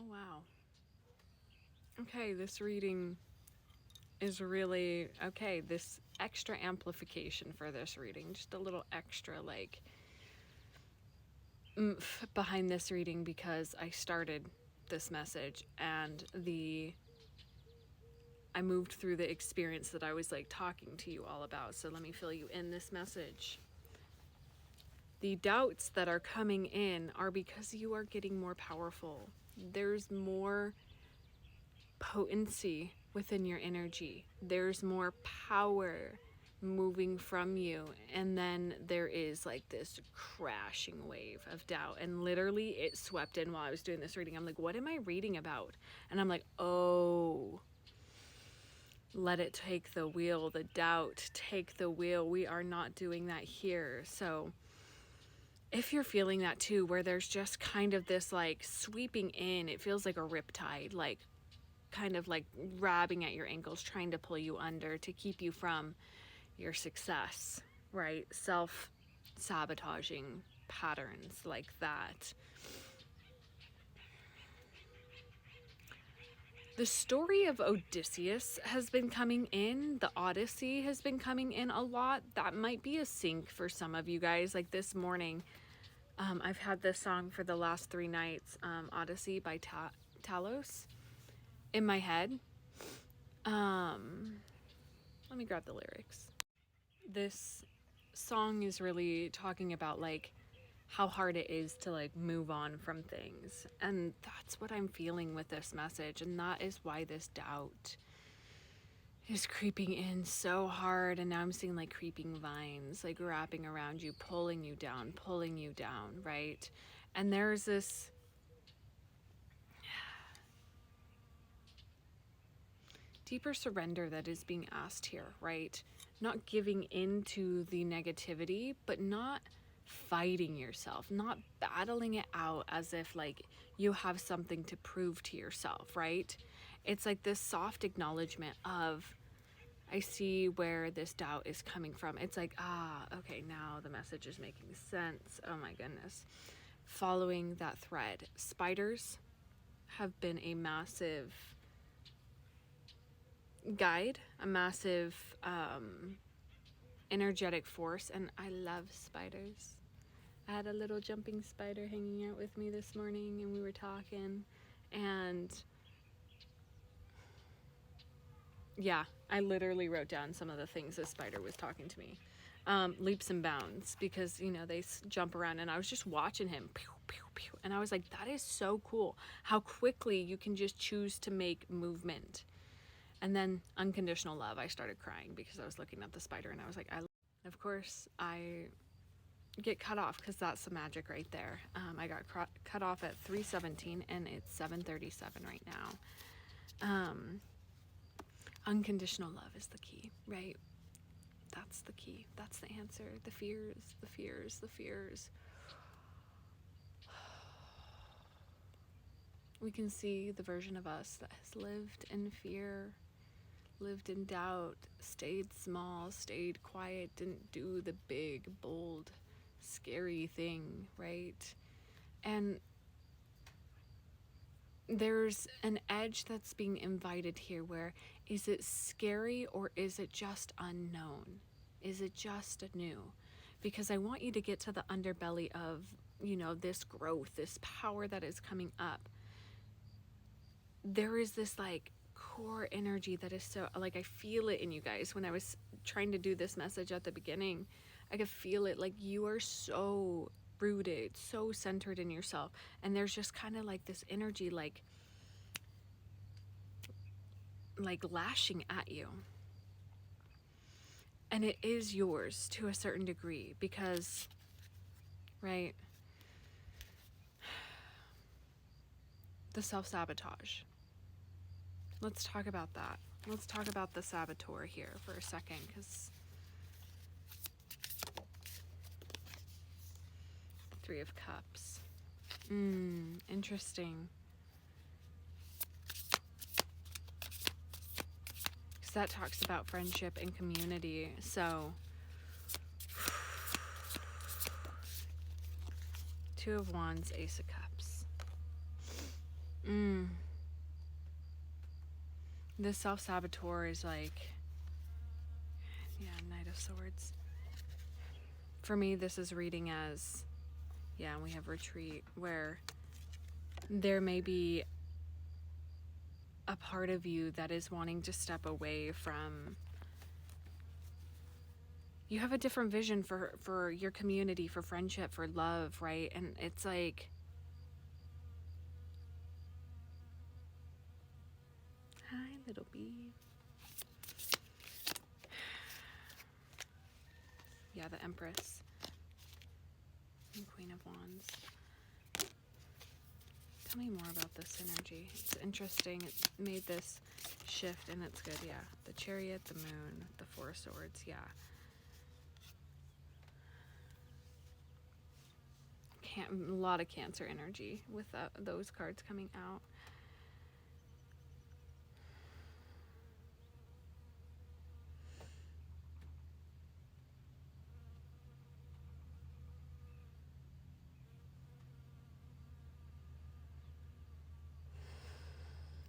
Oh, wow. Okay, this reading is really, okay, this extra amplification for this reading, just a little extra, like, oomph behind this reading because I started this message and I moved through the experience that I was like talking to you all about. So let me fill you in this message. The doubts that are coming in are because you are getting more powerful. There's more potency within your energy. There's more power moving from you. And then there is like this crashing wave of doubt. And literally it swept in while I was doing this reading. I'm like, what am I reading about? And I'm like, oh, let it take the wheel. The doubt take the wheel. We are not doing that here. So if you're feeling that too, where there's just kind of this like sweeping in, it feels like a riptide, like kind of like grabbing at your ankles, trying to pull you under to keep you from your success, right? Self-sabotaging patterns like that. The story of Odysseus has been coming in. The Odyssey has been coming in a lot. That might be a sync for some of you guys. Like this morning, I've had this song for the last 3 nights, Odyssey by Talos, in my head. Let me grab the lyrics. This song is really talking about like how hard it is to like move on from things, and that's what I'm feeling with this message, and that is why this doubt is creeping in so hard. And now I'm seeing like creeping vines like wrapping around you, pulling you down, right? And there's this deeper surrender that is being asked here, right? Not giving into the negativity, but not fighting yourself, not battling it out as if like you have something to prove to yourself, right? It's like this soft acknowledgement of, I see where this doubt is coming from. It's like, okay, now the message is making sense. Oh my goodness. Following that thread. Spiders have been a massive guide, a massive energetic force, and I love spiders. I had a little jumping spider hanging out with me this morning, and we were talking, and yeah, I literally wrote down some of the things this spider was talking to me. Leaps and bounds, because you know they jump around, and I was just watching him, pew, pew, pew, and I was like, that is so cool how quickly you can just choose to make movement. And then unconditional love, I started crying because I was looking at the spider and I was like, of course I get cut off because that's the magic right there. I got cut off at 3:17 and it's 7:37 right now. Unconditional love is the key, right? That's the key. That's the answer. The fears. We can see the version of us that has lived in fear, lived in doubt, stayed small, stayed quiet, didn't do the big, bold, scary thing, right? And there's an edge that's being invited here where, is it scary or is it just unknown? Is it just new? Because I want you to get to the underbelly of, you know, this growth, this power that is coming up. There is this like core energy that is so, like, I feel it in you guys. When I was trying to do this message at the beginning, I could feel it. Like, you are so rooted, so centered in yourself, and there's just kind of like this energy like lashing at you, and it is yours to a certain degree because, right, the self-sabotage. Let's talk about that. Let's talk about the saboteur here for a second, because Three of Cups. Interesting. Because that talks about friendship and community. So, Two of Wands, Ace of Cups. This self-saboteur is like, yeah, Knight of Swords. For me, this is reading as, yeah, we have retreat, where there may be a part of you that is wanting to step away from. You have a different vision for your community, for friendship, for love, right? And it's like, hi, little bee. Yeah, the Empress and Queen of Wands. Tell me more about this energy. It's interesting. It made this shift, and it's good. Yeah, the Chariot, the Moon, the Four of Swords. Yeah. A lot of Cancer energy with those cards coming out.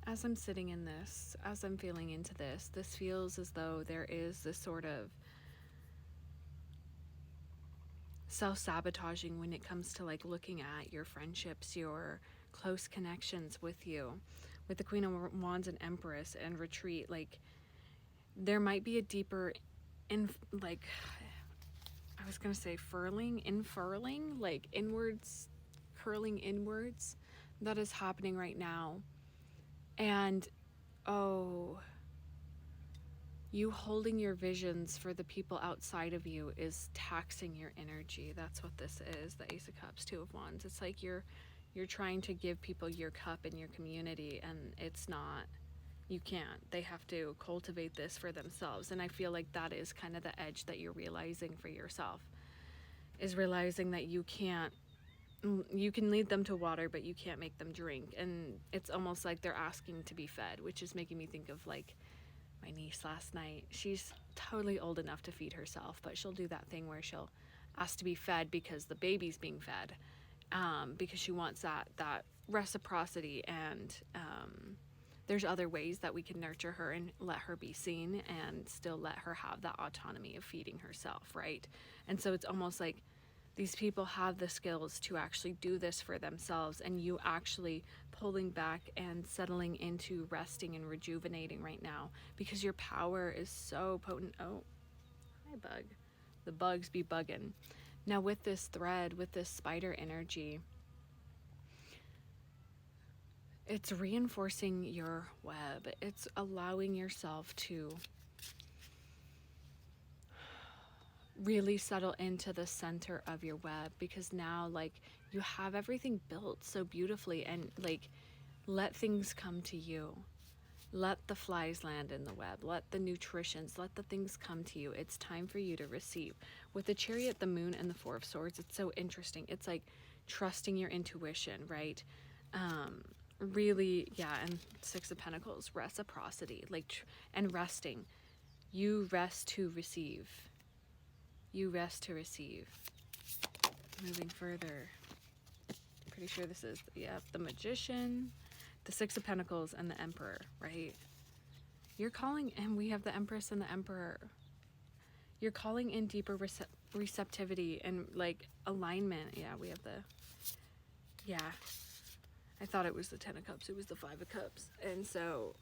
As I'm sitting in this, as I'm feeling into this, this feels as though there is this sort of self-sabotaging when it comes to like looking at your friendships, your close connections with you. With the Queen of Wands and Empress and retreat, like there might be a deeper like, I was gonna say infurling, like inwards, curling inwards, that is happening right now. And you holding your visions for the people outside of you is taxing your energy. That's what this is, the Ace of Cups, Two of Wands. It's like you're trying to give people your cup in your community, and it's not. You can't. They have to cultivate this for themselves. And I feel like that is kind of the edge that you're realizing for yourself, is realizing that you can't. You can lead them to water, but you can't make them drink. And it's almost like they're asking to be fed, which is making me think of like my niece last night. She's totally old enough to feed herself, but she'll do that thing where she'll ask to be fed because the baby's being fed, because she wants that reciprocity. And there's other ways that we can nurture her and let her be seen and still let her have that autonomy of feeding herself, right? And so it's almost like these people have the skills to actually do this for themselves, and you actually pulling back and settling into resting and rejuvenating right now, because your power is so potent. Oh, hi bug. The bugs be bugging. Now with this thread, with this spider energy, it's reinforcing your web. It's allowing yourself to really settle into the center of your web, because now like you have everything built so beautifully, and like let things come to you. Let the flies land in the web. Let the nutritions, let the things come to you. It's time for you to receive. With the Chariot, the Moon, and the Four of Swords, it's so interesting. It's like trusting your intuition, right? Really, yeah, and Six of Pentacles, reciprocity, like, and resting. You rest to receive. You rest to receive. Moving further. Pretty sure this is, yeah, the Magician, the Six of Pentacles, and the Emperor, right? You're calling, and we have the Empress and the Emperor. You're calling in deeper receptivity and like alignment. Yeah, we have the, yeah. I thought it was the Ten of Cups. It was the Five of Cups. And so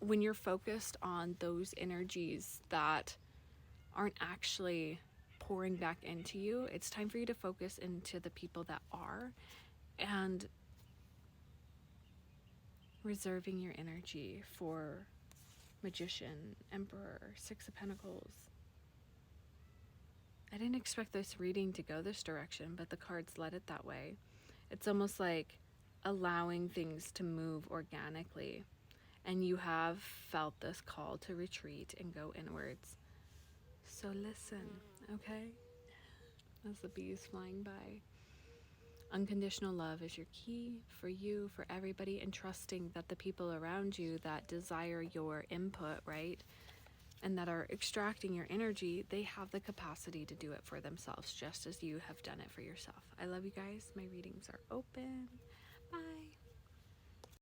when you're focused on those energies that aren't actually pouring back into you, it's time for you to focus into the people that are, and reserving your energy for Magician, Emperor, Six of Pentacles. I didn't expect this reading to go this direction, but the cards led it that way. It's almost like allowing things to move organically, and you have felt this call to retreat and go inwards. So listen, okay? As the bee is flying by. Unconditional love is your key for you, for everybody, and trusting that the people around you that desire your input, right, and that are extracting your energy, they have the capacity to do it for themselves, just as you have done it for yourself. I love you guys. My readings are open. Bye.